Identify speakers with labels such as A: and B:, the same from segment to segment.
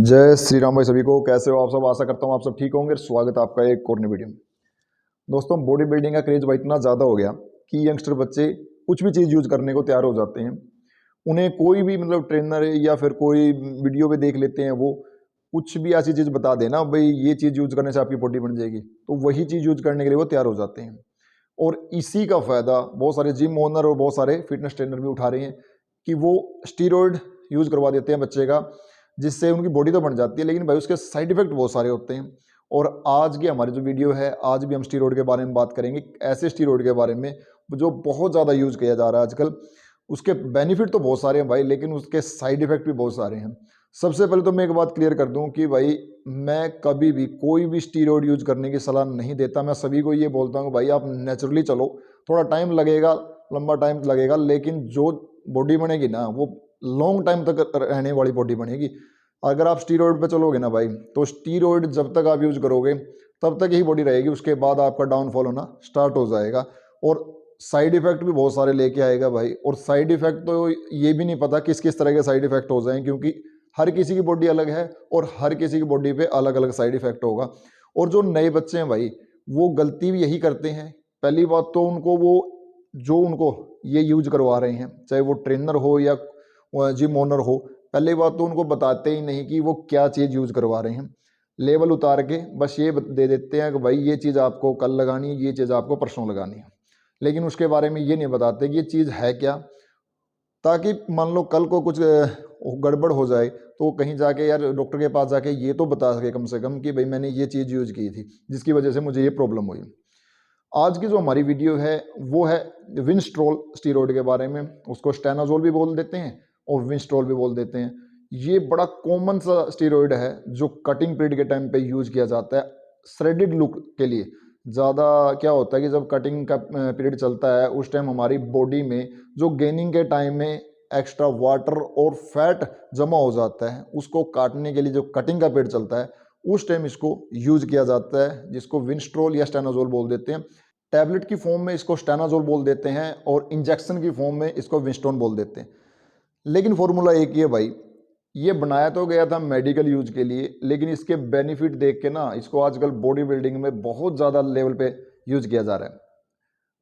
A: जय श्री राम भाई। सभी को कैसे हो आप सब। आशा करता हूँ आप सब ठीक होंगे। स्वागत है आपका एक और नई वीडियो में। दोस्तों, बॉडी बिल्डिंग का क्रेज भाई इतना ज़्यादा हो गया कि यंगस्टर बच्चे कुछ भी चीज़ यूज करने को तैयार हो जाते हैं। उन्हें कोई भी ट्रेनर या फिर कोई वीडियो पे देख लेते हैं, वो कुछ भी ऐसी चीज़ बता देना भाई ये चीज़ यूज करने से आपकी बॉडी बन जाएगी, तो वही चीज़ यूज करने के लिए वो तैयार हो जाते हैं। और इसी का फ़ायदा बहुत सारे जिम ओनर और बहुत सारे फिटनेस ट्रेनर भी उठा रहे हैं कि वो स्टीरॉयड यूज करवा देते हैं बच्चे का, जिससे उनकी बॉडी तो बन जाती है, लेकिन भाई उसके साइड इफेक्ट बहुत सारे होते हैं। और आज की हमारी जो वीडियो है, आज भी हम स्टीरॉयड के बारे में बात करेंगे, ऐसे स्टीरॉयड के बारे में जो बहुत ज़्यादा यूज किया जा रहा है आजकल। उसके बेनिफिट तो बहुत सारे हैं भाई, लेकिन उसके साइड इफेक्ट भी बहुत सारे हैं। सबसे पहले तो मैं एक बात क्लियर कर दूं कि भाई मैं कभी भी कोई भी स्टीरॉयड यूज करने की सलाह नहीं देता। मैं सभी को ये बोलता हूँ भाई आप नेचुरली चलो, थोड़ा टाइम लगेगा, लंबा टाइम लगेगा, लेकिन जो बॉडी बनेगी ना वो लॉन्ग टाइम तक रहने वाली बॉडी बनेगी। अगर आप स्टीरॉयड पे चलोगे ना भाई, तो स्टीरॉयड जब तक आप यूज करोगे तब तक ही बॉडी रहेगी, उसके बाद आपका डाउनफॉल होना स्टार्ट हो जाएगा। और साइड इफेक्ट भी बहुत सारे लेके आएगा भाई। और साइड इफेक्ट तो ये भी नहीं पता किस किस तरह के साइड इफेक्ट हो जाएं, क्योंकि हर किसी की बॉडी अलग है और हर किसी की बॉडी पे अलग अलग साइड इफेक्ट होगा। और जो नए बच्चे हैं भाई, वो गलती भी यही करते हैं। पहली बात तो उनको वो जो उनको ये यूज करवा रहे हैं, चाहे वो ट्रेनर हो या जिम ओनर हो, पहली बात तो उनको बताते ही नहीं कि वो क्या चीज़ यूज करवा रहे हैं। लेवल उतार के बस ये दे देते हैं कि भाई ये चीज़ आपको कल लगानी है, ये चीज़ आपको परसों लगानी है, लेकिन उसके बारे में ये नहीं बताते कि ये चीज़ है क्या, ताकि मान लो कल को कुछ गड़बड़ हो जाए तो कहीं जाके यार डॉक्टर के पास जाके ये तो बता सके कम से कम कि भाई मैंने ये चीज़ यूज की थी जिसकी वजह से मुझे ये प्रॉब्लम हुई। आज की जो हमारी वीडियो है वो है विंस्ट्रोल स्टीरॉयड के बारे में। उसको स्टेनाजोल भी बोल देते हैं और विंस्ट्रोल भी बोल देते हैं। ये बड़ा कॉमन सा स्टीरॉयड है जो कटिंग पीरियड के टाइम पे यूज किया जाता है श्रेडिड लुक के लिए। ज़्यादा क्या होता है कि जब कटिंग का पीरियड चलता है उस टाइम हमारी बॉडी में जो गेनिंग के टाइम में एक्स्ट्रा वाटर और फैट जमा हो जाता है, उसको काटने के लिए जो कटिंग का पीरियड चलता है उस टाइम इसको यूज किया जाता है, जिसको विंस्ट्रोल या स्टेनाजोल बोल देते हैं। टैबलेट की फॉर्म में इसको स्टेनाजोल बोल देते हैं और इंजेक्शन की फॉर्म में इसको विंस्टोन बोल देते हैं। लेकिन फॉर्मूला एक ही है भाई, ये बनाया तो गया था मेडिकल यूज के लिए, लेकिन इसके बेनिफिट देख के ना इसको आजकल बॉडी बिल्डिंग में बहुत ज़्यादा लेवल पे यूज किया जा रहा है।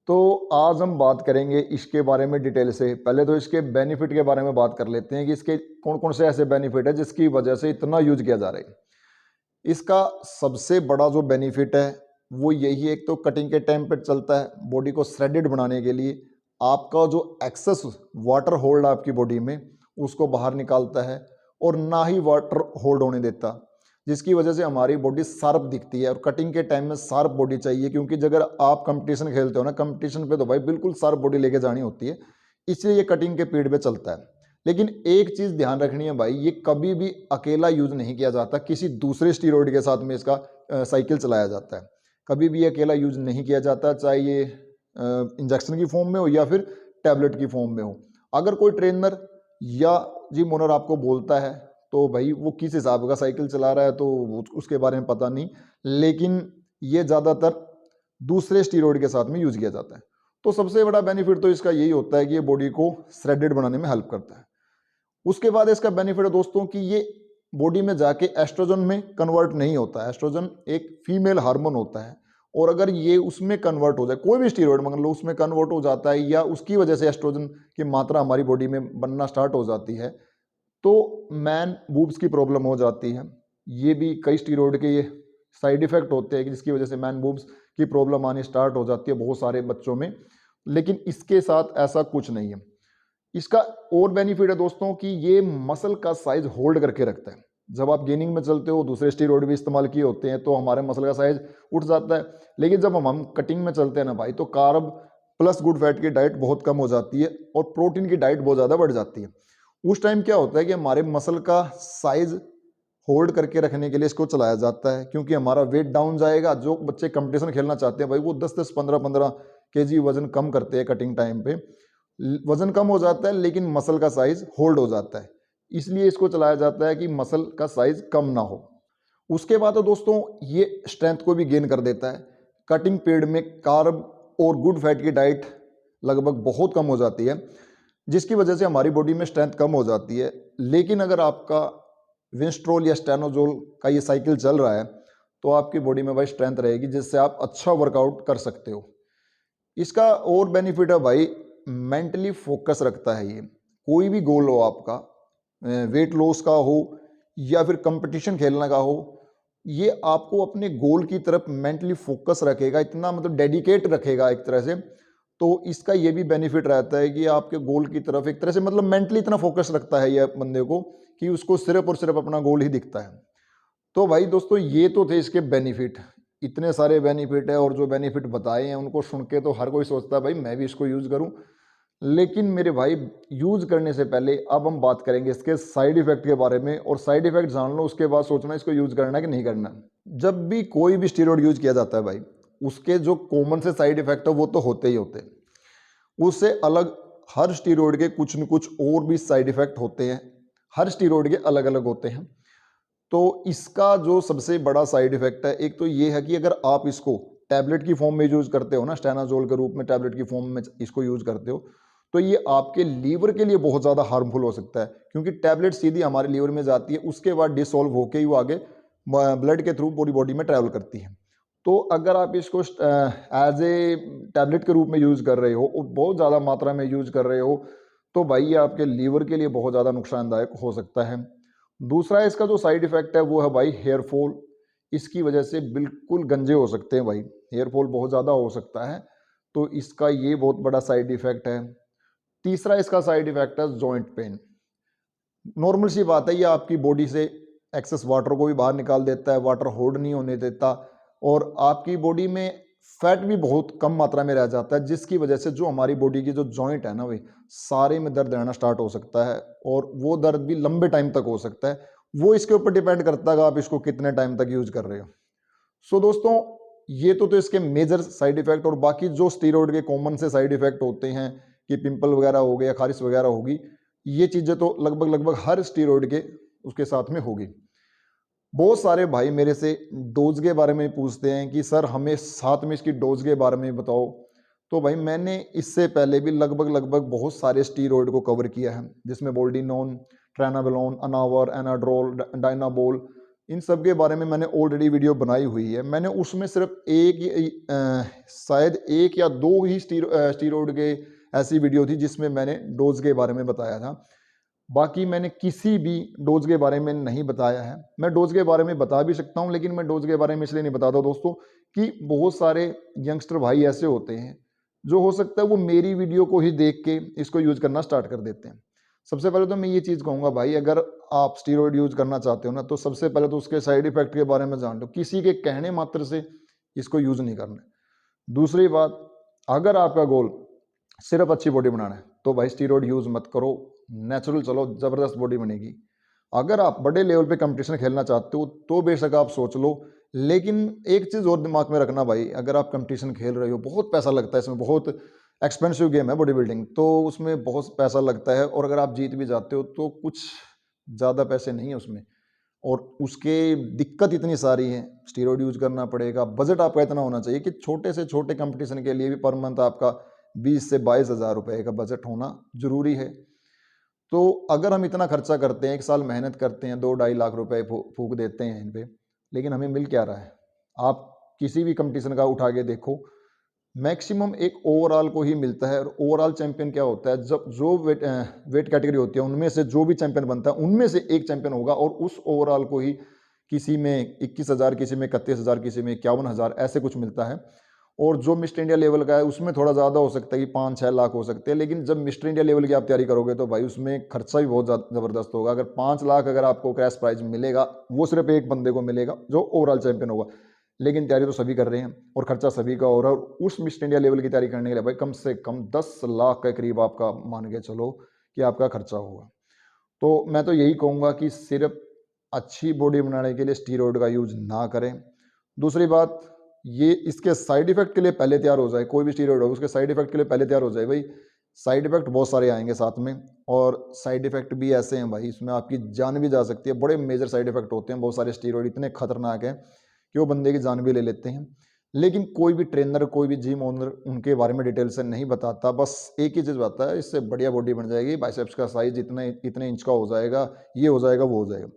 A: तो आज हम बात करेंगे इसके बारे में डिटेल से। पहले तो इसके बेनिफिट के बारे में बात कर लेते हैं कि इसके कौन कौन से ऐसे बेनिफिट है जिसकी वजह से इतना यूज किया जा रहा है। इसका सबसे बड़ा जो बेनिफिट है वो यही है, एक तो कटिंग के टाइम पे चलता है बॉडी को श्रेडेड बनाने के लिए। आपका जो एक्सेस वाटर होल्ड आपकी बॉडी में उसको बाहर निकालता है और ना ही वाटर होल्ड होने देता, जिसकी वजह से हमारी बॉडी शार्प दिखती है। और कटिंग के टाइम में शार्प बॉडी चाहिए, क्योंकि अगर आप कंपटीशन खेलते हो ना, कंपटीशन पे तो भाई बिल्कुल शार्प बॉडी लेके जानी होती है, इसलिए ये कटिंग के पीरियड पे चलता है। लेकिन एक चीज ध्यान रखनी है भाई, ये कभी भी अकेला यूज नहीं किया जाता, किसी दूसरे स्टीरॉयड के साथ में इसका साइकिल चलाया जाता है। कभी भी अकेला यूज नहीं किया जाता, चाहे ये इंजेक्शन की फॉर्म में हो या फिर टैबलेट की फॉर्म में हो। अगर कोई ट्रेनर या जिम ओनर आपको बोलता है तो भाई वो किस हिसाब का साइकिल चला रहा है तो उसके बारे में पता नहीं, लेकिन ये ज़्यादातर दूसरे स्टीरॉयड के साथ में यूज किया जाता है। तो सबसे बड़ा बेनिफिट तो इसका यही होता है कि ये बॉडी को श्रेडेड बनाने में हेल्प करता है। उसके बाद इसका बेनिफिट है दोस्तों कि ये बॉडी में जाके एस्ट्रोजन में कन्वर्ट नहीं होता है। एस्ट्रोजन एक फीमेल हार्मोन होता है, और अगर ये उसमें कन्वर्ट हो जाए, कोई भी स्टीरॉयड मान लो उसमें कन्वर्ट हो जाता है या उसकी वजह से एस्ट्रोजन की मात्रा हमारी बॉडी में बनना स्टार्ट हो जाती है, तो मैन बूब्स की प्रॉब्लम हो जाती है। ये भी कई स्टीरॉयड के ये साइड इफेक्ट होते हैं कि जिसकी वजह से मैन बूब्स की प्रॉब्लम आनी स्टार्ट हो जाती है बहुत सारे बच्चों में। लेकिन इसके साथ ऐसा कुछ नहीं है। इसका और बेनिफिट है दोस्तों कि ये मसल का साइज होल्ड करके रखता है। जब आप गेनिंग में चलते हो, दूसरे स्टीरॉयड भी इस्तेमाल किए होते हैं तो हमारे मसल का साइज उठ जाता है। लेकिन जब हम कटिंग में चलते हैं ना भाई, तो कार्ब प्लस गुड फैट की डाइट बहुत कम हो जाती है और प्रोटीन की डाइट बहुत ज़्यादा बढ़ जाती है। उस टाइम क्या होता है कि हमारे मसल का साइज होल्ड करके रखने के लिए इसको चलाया जाता है, क्योंकि हमारा वेट डाउन जाएगा। जो बच्चे कंपटीशन खेलना चाहते हैं भाई, वो 10-10 15-15 केजी वजन कम करते हैं कटिंग टाइम पे। वजन कम हो जाता है लेकिन मसल का साइज होल्ड हो जाता है, इसलिए इसको चलाया जाता है कि मसल का साइज कम ना हो। उसके बाद तो दोस्तों ये स्ट्रेंथ को भी गेन कर देता है। कटिंग पीरियड में कार्ब और गुड फैट की डाइट लगभग बहुत कम हो जाती है, जिसकी वजह से हमारी बॉडी में स्ट्रेंथ कम हो जाती है। लेकिन अगर आपका विंस्ट्रोल या स्टेनोजोल का ये साइकिल चल रहा है तो आपकी बॉडी में भाई स्ट्रेंथ रहेगी, जिससे आप अच्छा वर्कआउट कर सकते हो। इसका और बेनिफिट है भाई, मेंटली फोकस रखता है ये। कोई भी गोल हो आपका, वेट लॉस का हो या फिर कंपटीशन खेलने का हो, ये आपको अपने गोल की तरफ मेंटली फोकस रखेगा, इतना मतलब डेडिकेट रखेगा एक तरह से। तो इसका ये भी बेनिफिट रहता है कि आपके गोल की तरफ एक तरह से मतलब मेंटली इतना फोकस रखता है ये बंदे को कि उसको सिर्फ और सिर्फ अपना गोल ही दिखता है। तो भाई दोस्तों ये तो थे इसके बेनिफिट, इतने सारे बेनिफिट है और जो बेनिफिट बताए हैं उनको सुन के तो हर कोई सोचता है भाई मैं भी इसको यूज़ करूं। लेकिन मेरे भाई यूज़ करने से पहले अब हम बात करेंगे इसके साइड इफेक्ट के बारे में, और साइड इफेक्ट जान लो उसके बाद सोचना इसको यूज़ करना है कि नहीं करना। जब भी कोई भी स्टीरॉयड यूज किया जाता है भाई, उसके जो कॉमन से साइड इफेक्ट है वो तो होते ही होते हैं। उससे अलग हर स्टीरॉयड के कुछ न कुछ और भी साइड इफेक्ट होते हैं, हर स्टीरॉयड के अलग अलग होते हैं। तो इसका जो सबसे बड़ा साइड इफेक्ट है, एक तो ये है कि अगर आप इसको टैबलेट की फॉर्म में यूज करते हो ना, स्टेनाजोल के रूप में टैबलेट की फॉर्म में इसको यूज करते हो, तो ये आपके लीवर के लिए बहुत ज़्यादा हार्मफुल हो सकता है, क्योंकि टैबलेट सीधी हमारे लीवर में जाती है, उसके बाद डिसॉल्व होकर ही वो आगे ब्लड के थ्रू पूरी बॉडी में ट्रैवल करती है। तो अगर आप इसको एज ए टैबलेट के रूप में यूज़ कर रहे हो और बहुत ज़्यादा मात्रा में यूज़ कर रहे हो, तो भाई ये आपके लीवर के लिए बहुत ज़्यादा नुकसानदायक हो सकता है। दूसरा इसका जो साइड इफेक्ट है वो है भाई हेयर फॉल। इसकी वजह से बिल्कुल गंजे हो सकते हैं भाई, हेयर फॉल बहुत ज़्यादा हो सकता है, तो इसका ये बहुत बड़ा साइड इफेक्ट है। तीसरा इसका साइड इफेक्ट है जॉइंट पेन। नॉर्मल सी बात है, ये आपकी बॉडी से एक्सेस वाटर को भी बाहर निकाल देता है, वाटर होल्ड नहीं होने देता, और आपकी बॉडी में फैट भी बहुत कम मात्रा में रह जाता है, जिसकी वजह से जो हमारी बॉडी की जो जॉइंट है ना भाई, सारे में दर्द रहना स्टार्ट हो सकता है, और वो दर्द भी लंबे टाइम तक हो सकता है। वो इसके ऊपर डिपेंड करता है कि आप इसको कितने टाइम तक यूज कर रहे हो। सो दोस्तों ये तो इसके मेजर साइड इफेक्ट, और बाकी जो स्टीरॉयड के कॉमन से साइड इफेक्ट होते हैं कि पिंपल वगैरह हो गए या खारिश वगैरह होगी, ये चीज़ें तो लगभग लगभग हर स्टीरॉयड के उसके साथ में होगी। बहुत सारे भाई मेरे से डोज के बारे में पूछते हैं कि सर हमें साथ में इसकी डोज के बारे में बताओ। तो भाई मैंने इससे पहले भी लगभग लगभग बहुत सारे स्टीरॉयड को कवर किया है, जिसमें बोल्डिनोन, ट्रेनाबोलोन, अनावर, एनाड्रोल, डायनाबोल, इन सब के बारे में मैंने ऑलरेडी वीडियो बनाई हुई है। मैंने उसमें सिर्फ शायद एक या दो ही स्टीरॉयड के ऐसी वीडियो थी जिसमें मैंने डोज के बारे में बताया था। बाकी मैंने किसी भी डोज के बारे में नहीं बताया है। मैं डोज के बारे में बता भी सकता हूं, लेकिन मैं डोज के बारे में इसलिए नहीं बताता दोस्तों कि बहुत सारे यंगस्टर भाई ऐसे होते हैं जो हो सकता है वो मेरी वीडियो को ही देख के इसको यूज करना स्टार्ट कर देते हैं। सबसे पहले तो मैं ये चीज़ कहूँगा भाई, अगर आप स्टीरॉयड यूज करना चाहते हो ना, तो सबसे पहले तो उसके साइड इफेक्ट के बारे में जान लो, किसी के कहने मात्र से इसको यूज नहीं करना है। दूसरी बात, अगर आपका गोल सिर्फ अच्छी बॉडी बनाना है तो भाई स्टीरॉयड यूज मत करो, नेचुरल चलो, जबरदस्त बॉडी बनेगी। अगर आप बड़े लेवल पे कंपटीशन खेलना चाहते हो तो बेशक आप सोच लो, लेकिन एक चीज़ और दिमाग में रखना भाई, अगर आप कंपटीशन खेल रहे हो, बहुत पैसा लगता है इसमें, बहुत एक्सपेंसिव गेम है बॉडी बिल्डिंग, तो उसमें बहुत पैसा लगता है, और अगर आप जीत भी जाते हो तो कुछ ज़्यादा पैसे नहीं है उसमें, और उसके दिक्कत इतनी सारी हैं। स्टीरॉयड यूज करना पड़ेगा, बजट आपका इतना होना चाहिए कि छोटे से छोटे कंपटीशन के लिए भी पर मंथ आपका 20 से 22 हज़ार रुपये का बजट होना जरूरी है। तो अगर हम इतना खर्चा करते हैं, एक साल मेहनत करते हैं, 2-2.5 लाख रुपए फूक देते हैं इन पे, लेकिन हमें मिल क्या रहा है? आप किसी भी कंपटीशन का उठा के देखो, मैक्सिमम एक ओवरऑल को ही मिलता है, और ओवरऑल चैंपियन क्या होता है, जब जो वेट कैटेगरी होती है उनमें से जो भी चैंपियन बनता है उनमें से एक चैंपियन होगा, और उस ओवरऑल को ही किसी में 21,000, किसी में 31,000, किसी में 51,000 ऐसे कुछ मिलता है। और जो मिस्टर इंडिया लेवल का है उसमें थोड़ा ज़्यादा हो सकता है कि 5-6 लाख हो सकते हैं, लेकिन जब मिस्टर इंडिया लेवल की आप तैयारी करोगे तो भाई उसमें खर्चा भी बहुत ज़बरदस्त होगा। अगर 5 लाख अगर आपको कैश प्राइज मिलेगा, वो सिर्फ एक बंदे को मिलेगा जो ओवरऑल चैंपियन होगा, लेकिन तैयारी तो सभी कर रहे हैं और खर्चा सभी का हो रहा है। और उस मिस्टर इंडिया लेवल की तैयारी करने के लिए भाई कम से कम 10 लाख के करीब आपका मान के चलो कि आपका खर्चा होगा। तो मैं तो यही कहूँगा कि सिर्फ अच्छी बॉडी बनाने के लिए स्टीरॉयड का यूज ना करें। दूसरी बात, ये इसके साइड इफेक्ट के लिए पहले तैयार हो जाए, कोई भी स्टीरॉयड हो उसके साइड इफेक्ट के लिए पहले तैयार हो जाए भाई। साइड इफेक्ट बहुत सारे आएंगे साथ में, और साइड इफेक्ट भी ऐसे हैं भाई, इसमें आपकी जान भी जा सकती है। बड़े मेजर साइड इफेक्ट होते हैं, बहुत सारे स्टीरॉयड इतने खतरनाक हैं कि वो बंदे की जान भी ले लेते हैं। लेकिन कोई भी ट्रेनर, कोई भी जिम ओनर उनके बारे में डिटेल से नहीं बताता, बस एक ही चीज़ बताता है, इससे बढ़िया बॉडी बन जाएगी, बाइसेप्स का साइज इतने इंच का हो जाएगा, ये हो जाएगा, वो हो जाएगा।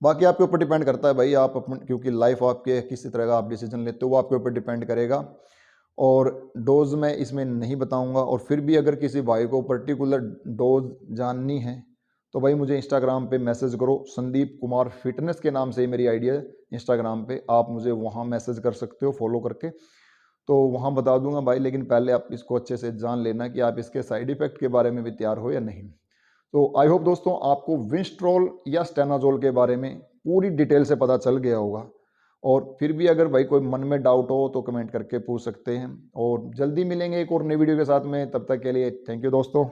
A: बाकी आपके ऊपर डिपेंड करता है भाई, आप अपन क्योंकि लाइफ आपके किसी तरह का आप डिसीजन लेते हो वो आपके ऊपर डिपेंड करेगा। और डोज मैं इसमें नहीं बताऊंगा। और फिर भी अगर किसी भाई को पर्टिकुलर डोज जाननी है तो भाई मुझे इंस्टाग्राम पे मैसेज करो, संदीप कुमार फिटनेस के नाम से ही मेरी आईडी है इंस्टाग्राम पे, आप मुझे वहाँ मैसेज कर सकते हो फॉलो करके, तो वहाँ बता दूंगा भाई। लेकिन पहले आप इसको अच्छे से जान लेना कि आप इसके साइड इफेक्ट के बारे में भी तैयार हो या नहीं। तो आई होप दोस्तों आपको विंस्ट्रोल या स्टेनाजोल के बारे में पूरी डिटेल से पता चल गया होगा। और फिर भी अगर भाई कोई मन में डाउट हो तो कमेंट करके पूछ सकते हैं। और जल्दी मिलेंगे एक और नई वीडियो के साथ में, तब तक के लिए थैंक यू दोस्तों।